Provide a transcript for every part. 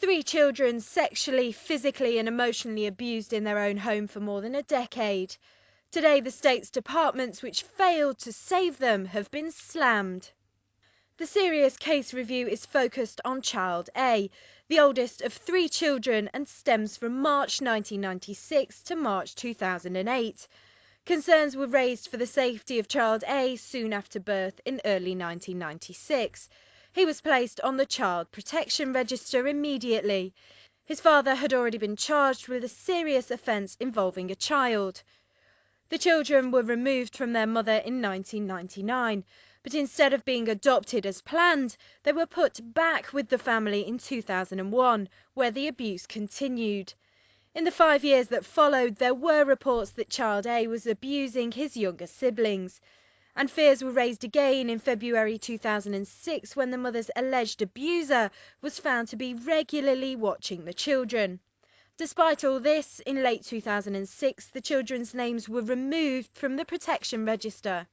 3 children sexually, physically and emotionally abused in their own home for more than a decade. Today, the state's departments which failed to save them have been slammed. The serious case review is focused on Child A, the oldest of 3 children, and stems from March 1996 to March 2008. Concerns were raised for the safety of Child A soon after birth in early 1996. He was placed on the Child Protection Register immediately. His father had already been charged with a serious offence involving a child. The children were removed from their mother in 1999, but instead of being adopted as planned, they were put back with the family in 2001, where the abuse continued. In the 5 years that followed, there were reports that Child A was abusing his younger siblings. And fears were raised again in February 2006 when the mother's alleged abuser was found to be regularly watching the children. Despite all this, in late 2006, the children's names were removed from the protection register.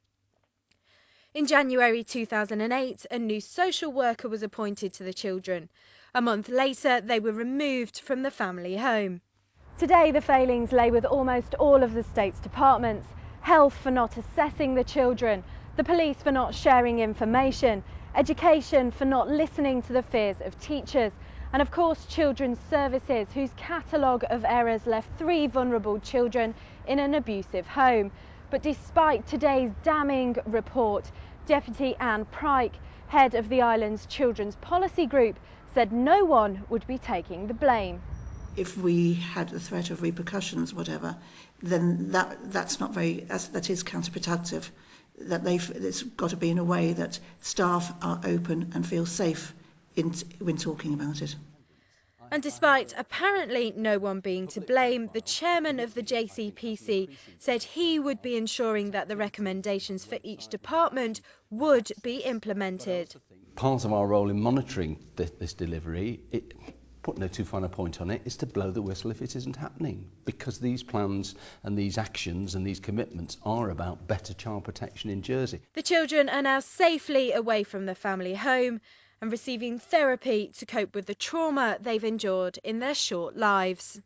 In January 2008, a new social worker was appointed to the children. A month later, they were removed from the family home. Today, the failings lay with almost all of the state's departments. Health for not assessing the children, the police for not sharing information, education for not listening to the fears of teachers, and of course Children's Services, whose catalogue of errors left 3 vulnerable children in an abusive home. But despite today's damning report, Deputy Anne Pryke, head of the island's Children's Policy Group, said no one would be taking the blame. If we had the threat of repercussions, whatever, then that is counterproductive. It's got to be in a way that staff are open and feel safe when talking about it. And despite apparently no one being to blame, the chairman of the JCPC said he would be ensuring that the recommendations for each department would be implemented. Part of our role in monitoring this delivery, put no too fine a point on it, is to blow the whistle if it isn't happening, because these plans and these actions and these commitments are about better child protection in Jersey. The children are now safely away from the family home and receiving therapy to cope with the trauma they've endured in their short lives.